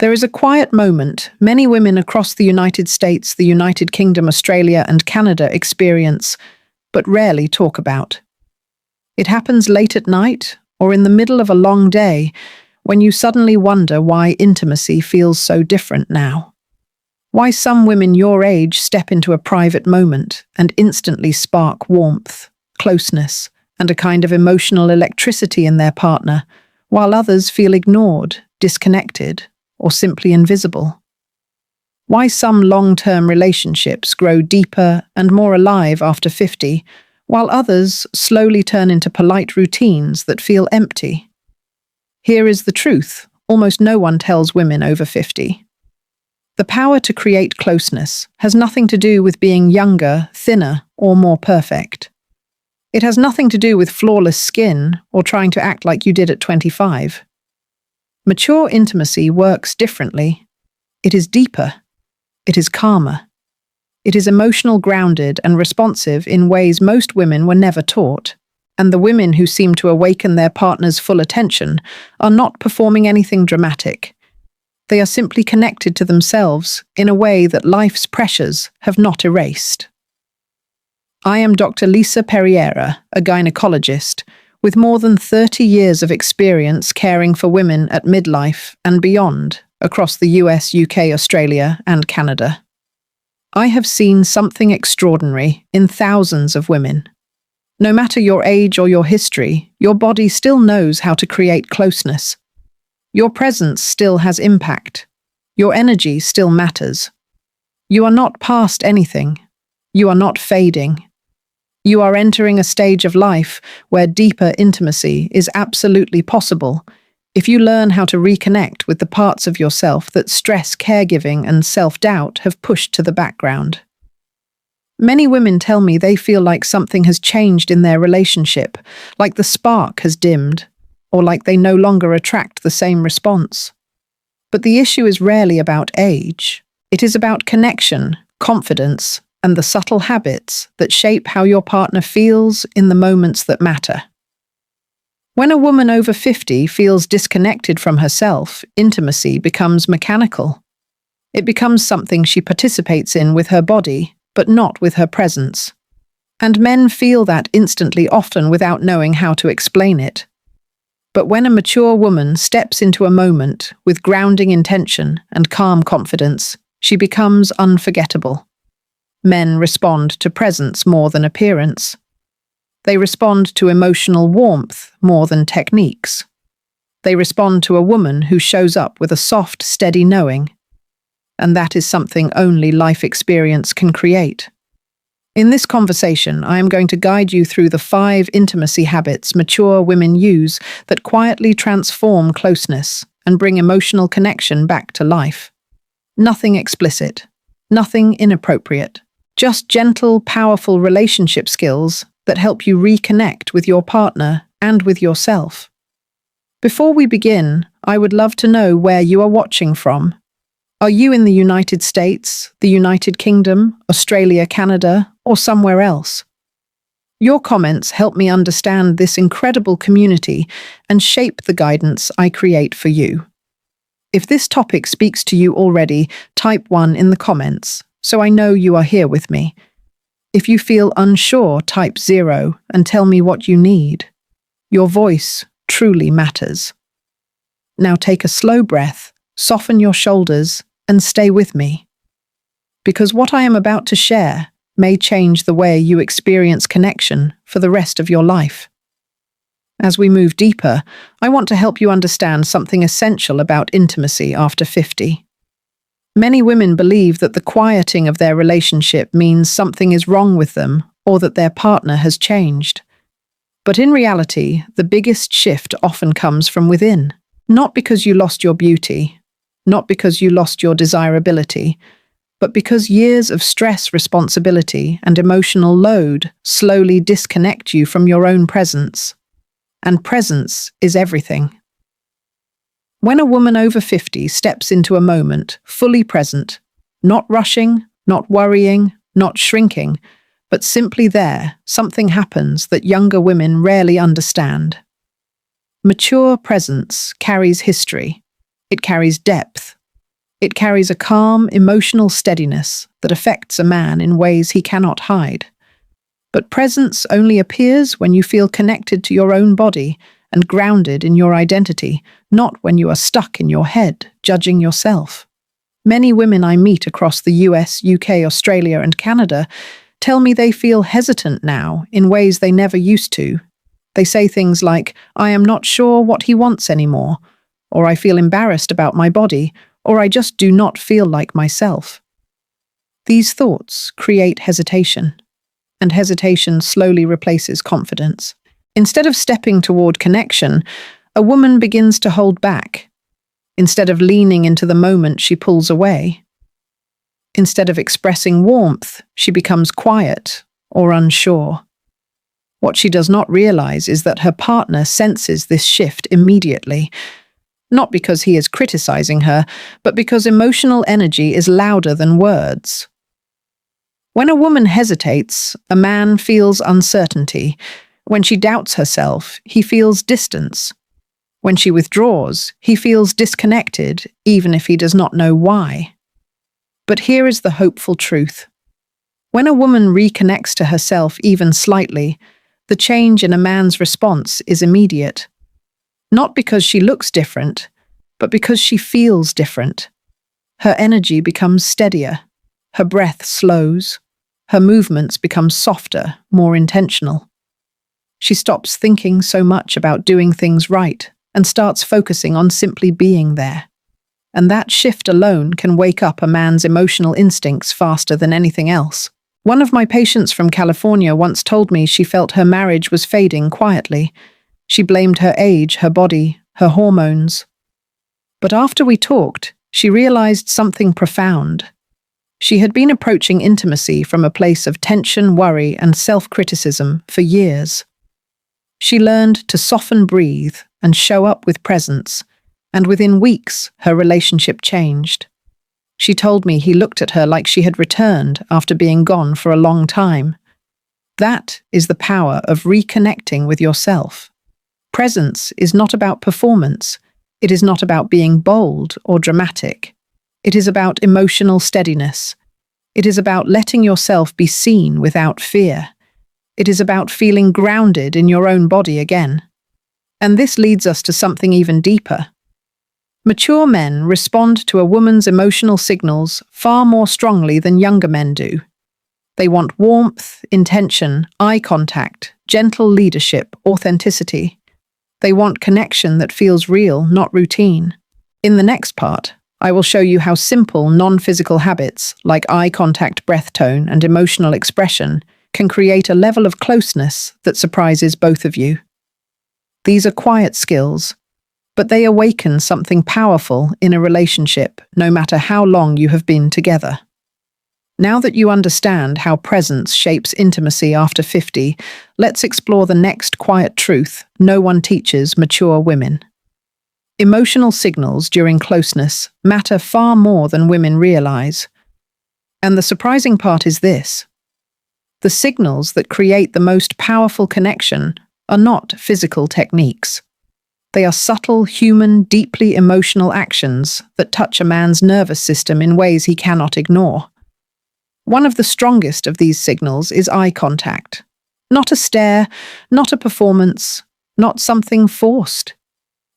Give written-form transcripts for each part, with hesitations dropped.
There is a quiet moment many women across the United States, the United Kingdom, Australia, and Canada experience, but rarely talk about. It happens late at night or in the middle of a long day when you suddenly wonder why intimacy feels so different now. Why some women your age step into a private moment and instantly spark warmth, closeness, and a kind of emotional electricity in their partner, while others feel ignored, disconnected, or simply invisible. Why some long-term relationships grow deeper and more alive after 50, while others slowly turn into polite routines that feel empty. Here is the truth: almost no one tells women over 50. The power to create closeness has nothing to do with being younger, thinner, or more perfect. It has nothing to do with flawless skin or trying to act like you did at 25. Mature intimacy works differently. It is deeper. It is calmer. It is emotional, grounded, and responsive in ways most women were never taught. And the women who seem to awaken their partner's full attention are not performing anything dramatic. They are simply connected to themselves in a way that life's pressures have not erased. I am Dr. Lisa Perriera, a gynecologist, with more than 30 years of experience caring for women at midlife and beyond across the US, UK, Australia, and Canada. I have seen something extraordinary in thousands of women. No matter your age or your history, your body still knows how to create closeness. Your presence still has impact. Your energy still matters. You are not past anything. You are not fading. You are entering a stage of life where deeper intimacy is absolutely possible if you learn how to reconnect with the parts of yourself that stress, caregiving, and self-doubt have pushed to the background. Many women tell me they feel like something has changed in their relationship, like the spark has dimmed, or like they no longer attract the same response. But the issue is rarely about age. It is about connection, confidence, and the subtle habits that shape how your partner feels in the moments that matter. When a woman over 50 feels disconnected from herself, intimacy becomes mechanical. It becomes something she participates in with her body, but not with her presence. And men feel that instantly, often without knowing how to explain it. But when a mature woman steps into a moment with grounding intention and calm confidence, she becomes unforgettable. Men respond to presence more than appearance. They respond to emotional warmth more than techniques. They respond to a woman who shows up with a soft, steady knowing. And that is something only life experience can create. In this conversation, I am going to guide you through the 5 intimacy habits mature women use that quietly transform closeness and bring emotional connection back to life. Nothing explicit, nothing inappropriate, just gentle, powerful relationship skills that help you reconnect with your partner and with yourself. Before we begin, I would love to know where you are watching from. Are you in the United States, the United Kingdom, Australia, Canada, or somewhere else? Your comments help me understand this incredible community and shape the guidance I create for you. If this topic speaks to you already, type 1 in the comments, so I know you are here with me. If you feel unsure, type 0 and tell me what you need. Your voice truly matters. Now take a slow breath, soften your shoulders, and stay with me. Because what I am about to share may change the way you experience connection for the rest of your life. As we move deeper, I want to help you understand something essential about intimacy after 50. Many women believe that the quieting of their relationship means something is wrong with them or that their partner has changed. But in reality, the biggest shift often comes from within. Not because you lost your beauty, not because you lost your desirability, but because years of stress, responsibility, and emotional load slowly disconnect you from your own presence. And presence is everything. When a woman over 50 steps into a moment, fully present, not rushing, not worrying, not shrinking, but simply there, something happens that younger women rarely understand. Mature presence carries history. It carries depth. It carries a calm, emotional steadiness that affects a man in ways he cannot hide. But presence only appears when you feel connected to your own body and grounded in your identity, not when you are stuck in your head, judging yourself. Many women I meet across the US, UK, Australia, and Canada tell me they feel hesitant now in ways they never used to. They say things like, "I am not sure what he wants anymore," or "I feel embarrassed about my body," or "I just do not feel like myself." These thoughts create hesitation, and hesitation slowly replaces confidence. Instead of stepping toward connection, a woman begins to hold back. Instead of leaning into the moment, she pulls away. Instead of expressing warmth, she becomes quiet or unsure. What she does not realize is that her partner senses this shift immediately, not because he is criticizing her, but because emotional energy is louder than words. When a woman hesitates, a man feels uncertainty. When she doubts herself, he feels distance. When she withdraws, he feels disconnected, even if he does not know why. But here is the hopeful truth. When a woman reconnects to herself even slightly, the change in a man's response is immediate. Not because she looks different, but because she feels different. Her energy becomes steadier, her breath slows, her movements become softer, more intentional. She stops thinking so much about doing things right and starts focusing on simply being there. And that shift alone can wake up a man's emotional instincts faster than anything else. One of my patients from California once told me she felt her marriage was fading quietly. She blamed her age, her body, her hormones. But after we talked, she realized something profound. She had been approaching intimacy from a place of tension, worry, and self-criticism for years. She learned to soften, breathe, and show up with presence, and within weeks, her relationship changed. She told me he looked at her like she had returned after being gone for a long time. That is the power of reconnecting with yourself. Presence is not about performance. It is not about being bold or dramatic. It is about emotional steadiness. It is about letting yourself be seen without fear. It is about feeling grounded in your own body again. And this leads us to something even deeper. Mature men respond to a woman's emotional signals far more strongly than younger men do. They want warmth, intention, eye contact, gentle leadership, authenticity. They want connection that feels real, not routine. In the next part, I will show you how simple, non-physical habits like eye contact, breath tone, and emotional expression can create a level of closeness that surprises both of you. These are quiet skills, but they awaken something powerful in a relationship, no matter how long you have been together. Now that you understand how presence shapes intimacy after 50, let's explore the next quiet truth no one teaches mature women. Emotional signals during closeness matter far more than women realize. And the surprising part is this. The signals that create the most powerful connection are not physical techniques. They are subtle, human, deeply emotional actions that touch a man's nervous system in ways he cannot ignore. One of the strongest of these signals is eye contact. Not a stare, not a performance, not something forced.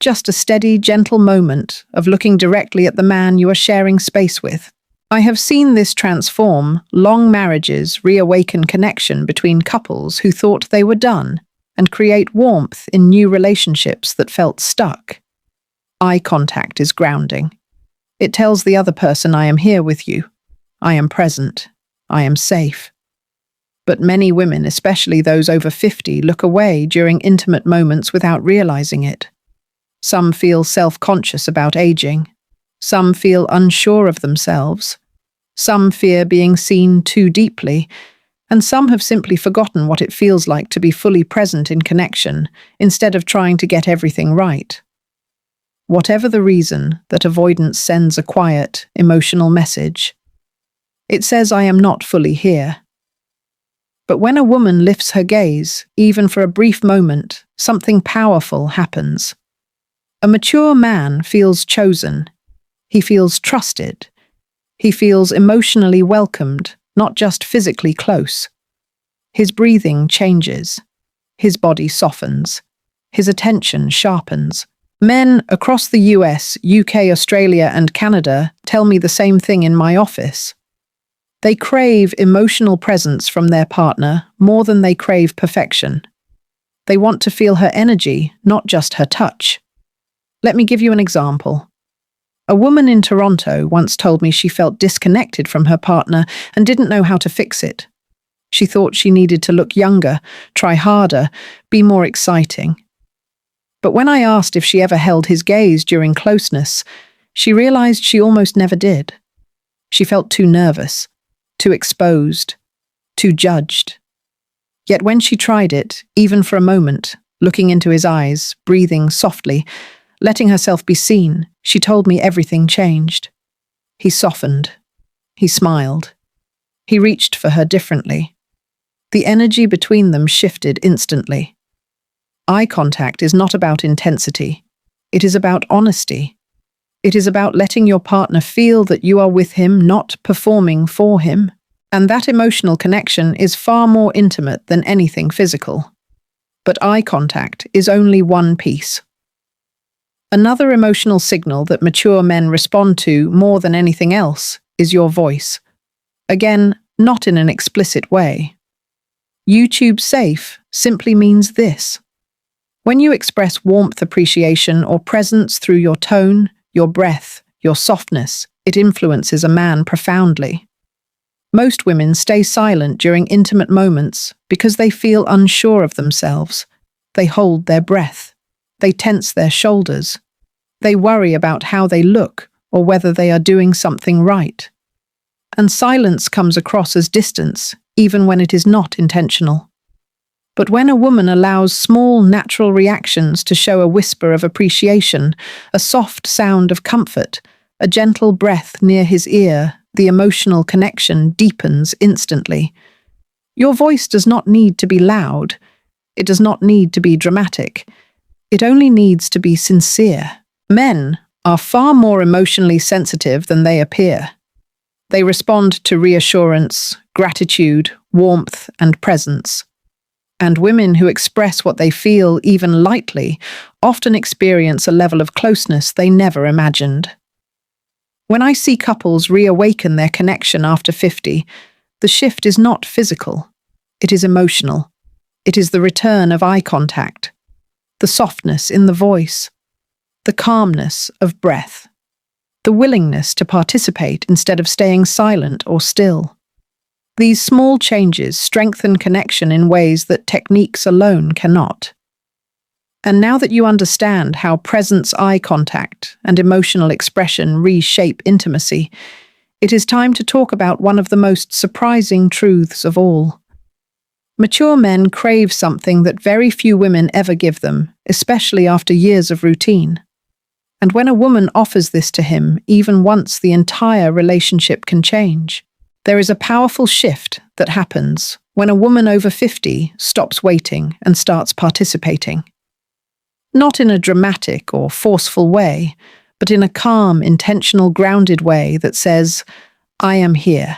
Just a steady, gentle moment of looking directly at the man you are sharing space with. I have seen this transform long marriages, reawaken connection between couples who thought they were done, and create warmth in new relationships that felt stuck. Eye contact is grounding. It tells the other person, I am here with you. I am present. I am safe. But many women, especially those over 50, look away during intimate moments without realizing it. Some feel self-conscious about aging. Some feel unsure of themselves. Some fear being seen too deeply. And some have simply forgotten what it feels like to be fully present in connection, instead of trying to get everything right. Whatever the reason, that avoidance sends a quiet, emotional message. It says, I am not fully here. But when a woman lifts her gaze, even for a brief moment, something powerful happens. A mature man feels chosen. He feels trusted. He feels emotionally welcomed, not just physically close. His breathing changes. His body softens. His attention sharpens. Men across the US, UK, Australia, and Canada tell me the same thing in my office. They crave emotional presence from their partner more than they crave perfection. They want to feel her energy, not just her touch. Let me give you an example. A woman in Toronto once told me she felt disconnected from her partner and didn't know how to fix it. She thought she needed to look younger, try harder, be more exciting. But when I asked if she ever held his gaze during closeness, she realized she almost never did. She felt too nervous, too exposed, too judged. Yet when she tried it, even for a moment, looking into his eyes, breathing softly, letting herself be seen, she told me everything changed. He softened. He smiled. He reached for her differently. The energy between them shifted instantly. Eye contact is not about intensity. It is about honesty. It is about letting your partner feel that you are with him, not performing for him. And that emotional connection is far more intimate than anything physical. But eye contact is only one piece. Another emotional signal that mature men respond to more than anything else is your voice. Again, not in an explicit way. YouTube safe simply means this. When you express warmth, appreciation, or presence through your tone, your breath, your softness, it influences a man profoundly. Most women stay silent during intimate moments because they feel unsure of themselves. They hold their breath. They tense their shoulders. They worry about how they look or whether they are doing something right. And silence comes across as distance, even when it is not intentional. But when a woman allows small, natural reactions to show a whisper of appreciation, a soft sound of comfort, a gentle breath near his ear, the emotional connection deepens instantly. Your voice does not need to be loud. It does not need to be dramatic. It only needs to be sincere. Men are far more emotionally sensitive than they appear. They respond to reassurance, gratitude, warmth, and presence. And women who express what they feel even lightly often experience a level of closeness they never imagined. When I see couples reawaken their connection after 50, the shift is not physical. It is emotional. It is the return of eye contact, the softness in the voice, the calmness of breath, the willingness to participate instead of staying silent or still. These small changes strengthen connection in ways that techniques alone cannot. And now that you understand how presence, eye contact, and emotional expression reshape intimacy, it is time to talk about one of the most surprising truths of all. Mature men crave something that very few women ever give them, especially after years of routine. And when a woman offers this to him, even once, the entire relationship can change. There is a powerful shift that happens when a woman over 50 stops waiting and starts participating. Not in a dramatic or forceful way, but in a calm, intentional, grounded way that says, I am here,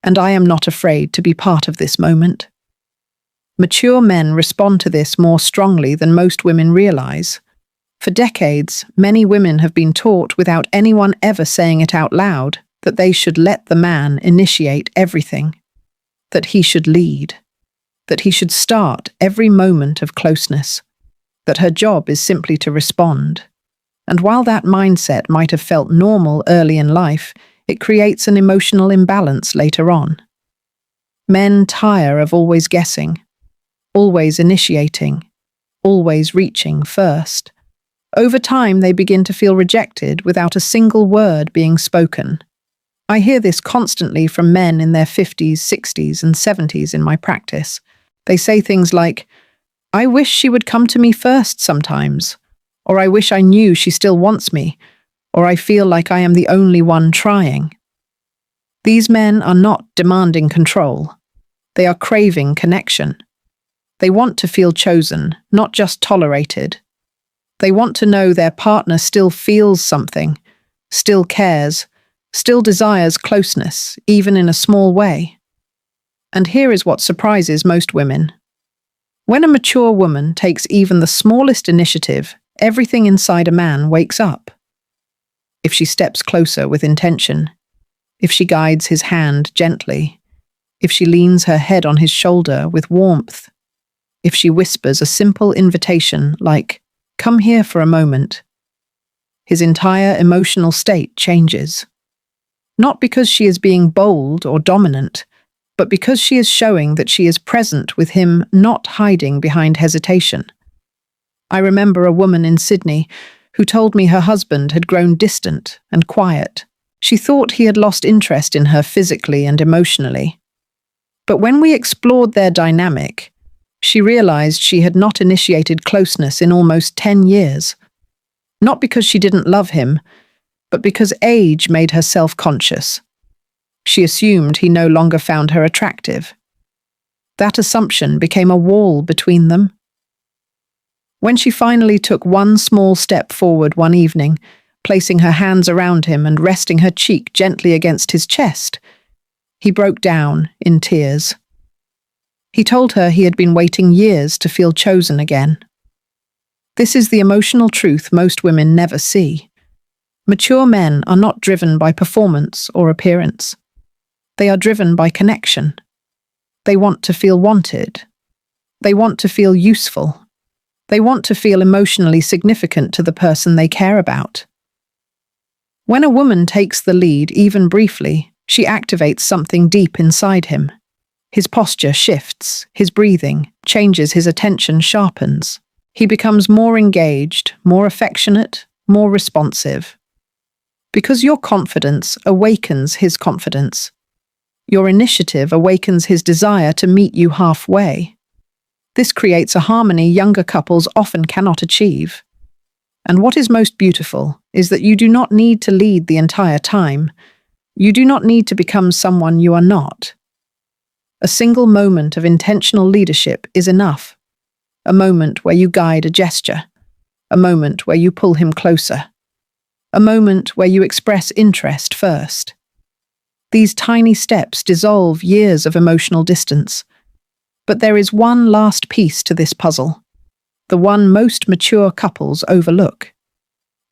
and I am not afraid to be part of this moment. Mature men respond to this more strongly than most women realize. For decades, many women have been taught without anyone ever saying it out loud that they should let the man initiate everything, that he should lead, that he should start every moment of closeness, that her job is simply to respond. And while that mindset might have felt normal early in life, it creates an emotional imbalance later on. Men tire of always guessing, always initiating, always reaching first. Over time, they begin to feel rejected without a single word being spoken. I hear this constantly from men in their 50s, 60s, and 70s in my practice. They say things like, I wish she would come to me first sometimes, or I wish I knew she still wants me, or I feel like I am the only one trying. These men are not demanding control. They are craving connection. They want to feel chosen, not just tolerated. They want to know their partner still feels something, still cares, still desires closeness, even in a small way. And here is what surprises most women. When a mature woman takes even the smallest initiative, everything inside a man wakes up. If she steps closer with intention, if she guides his hand gently, if she leans her head on his shoulder with warmth, if she whispers a simple invitation like, "Come here for a moment," his entire emotional state changes. Not because she is being bold or dominant, but because she is showing that she is present with him, not hiding behind hesitation. I remember a woman in Sydney who told me her husband had grown distant and quiet. She thought he had lost interest in her physically and emotionally. But when we explored their dynamic, she realized she had not initiated closeness in almost 10 years. Not because she didn't love him, but because age made her self-conscious. She assumed he no longer found her attractive. That assumption became a wall between them. When she finally took one small step forward one evening, placing her hands around him and resting her cheek gently against his chest, he broke down in tears. He told her he had been waiting years to feel chosen again. This is the emotional truth most women never see. Mature men are not driven by performance or appearance. They are driven by connection. They want to feel wanted. They want to feel useful. They want to feel emotionally significant to the person they care about. When a woman takes the lead, even briefly, she activates something deep inside him. His posture shifts, his breathing changes, his attention sharpens. He becomes more engaged, more affectionate, more responsive. Because your confidence awakens his confidence. Your initiative awakens his desire to meet you halfway. This creates a harmony younger couples often cannot achieve. And what is most beautiful is that you do not need to lead the entire time. You do not need to become someone you are not. A single moment of intentional leadership is enough. A moment where you guide a gesture. A moment where you pull him closer. A moment where you express interest first. These tiny steps dissolve years of emotional distance. But there is one last piece to this puzzle, the one most mature couples overlook.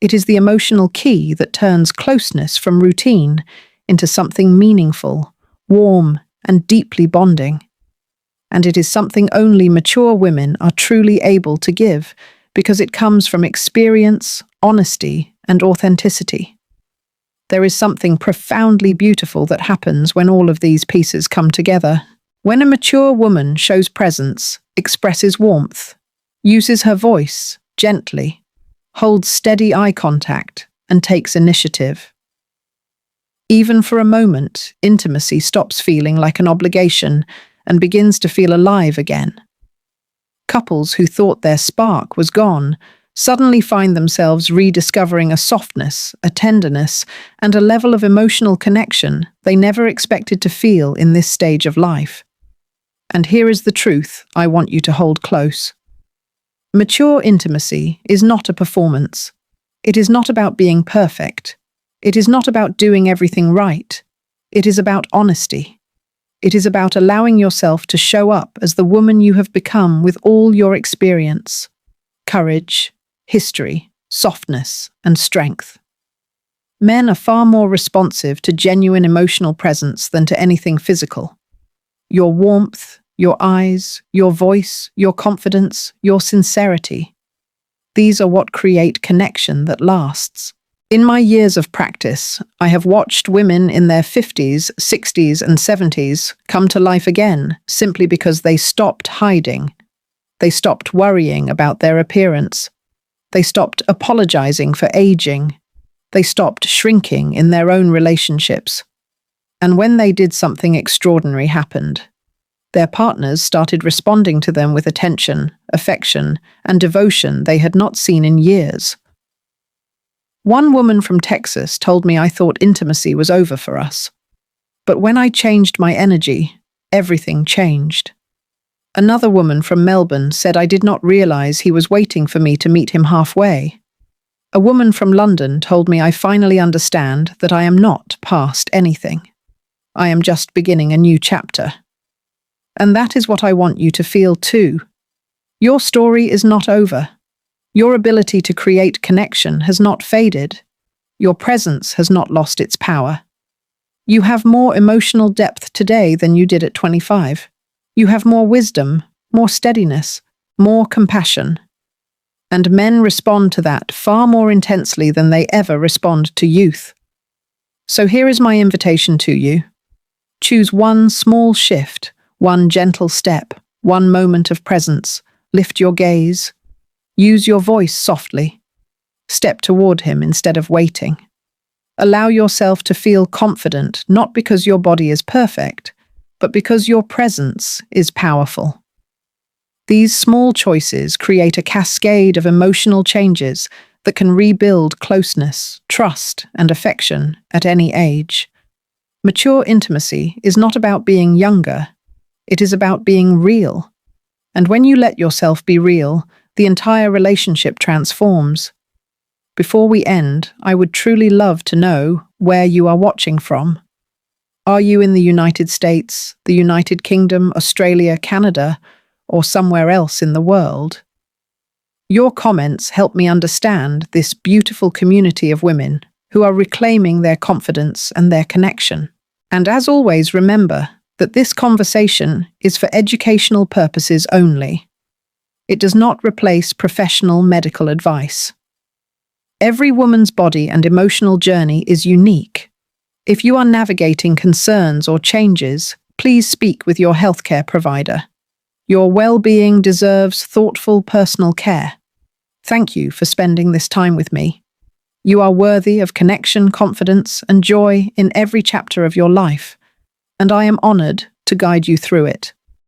It is the emotional key that turns closeness from routine into something meaningful, warm, and deeply bonding. And it is something only mature women are truly able to give because it comes from experience, honesty, and authenticity. There is something profoundly beautiful that happens when all of these pieces come together. When a mature woman shows presence, expresses warmth, uses her voice gently, holds steady eye contact, and takes initiative. Even for a moment, intimacy stops feeling like an obligation and begins to feel alive again. Couples who thought their spark was gone suddenly find themselves rediscovering a softness, a tenderness, and a level of emotional connection they never expected to feel in this stage of life. And here is the truth I want you to hold close. Mature intimacy is not a performance. It is not about being perfect. It is not about doing everything right. It is about honesty. It is about allowing yourself to show up as the woman you have become with all your experience, courage, history, softness, and strength. Men are far more responsive to genuine emotional presence than to anything physical. Your warmth, your eyes, your voice, your confidence, your sincerity. These are what create connection that lasts. In my years of practice, I have watched women in their 50s, 60s, and 70s come to life again simply because they stopped hiding. They stopped worrying about their appearance. They stopped apologizing for aging. They stopped shrinking in their own relationships. And when they did, something extraordinary happened. Their partners started responding to them with attention, affection, and devotion they had not seen in years. One woman from Texas told me I thought intimacy was over for us. But when I changed my energy, everything changed. Another woman from Melbourne said I did not realize he was waiting for me to meet him halfway. A woman from London told me I finally understand that I am not past anything. I am just beginning a new chapter. And that is what I want you to feel too. Your story is not over. Your ability to create connection has not faded. Your presence has not lost its power. You have more emotional depth today than you did at 25. You have more wisdom, more steadiness, more compassion. And men respond to that far more intensely than they ever respond to youth. So here is my invitation to you. Choose one small shift, one gentle step, one moment of presence. Lift your gaze. Use your voice softly. Step toward him instead of waiting. Allow yourself to feel confident, not because your body is perfect, but because your presence is powerful. These small choices create a cascade of emotional changes that can rebuild closeness, trust, and affection at any age. Mature intimacy is not about being younger. It is about being real. And when you let yourself be real, the entire relationship transforms. Before we end, I would truly love to know where you are watching from. Are you in the United States, the United Kingdom, Australia, Canada, or somewhere else in the world? Your comments help me understand this beautiful community of women who are reclaiming their confidence and their connection. And as always, remember that this conversation is for educational purposes only. It does not replace professional medical advice. Every woman's body and emotional journey is unique. If you are navigating concerns or changes, please speak with your healthcare provider. Your well-being deserves thoughtful personal care. Thank you for spending this time with me. You are worthy of connection, confidence, and joy in every chapter of your life, and I am honored to guide you through it.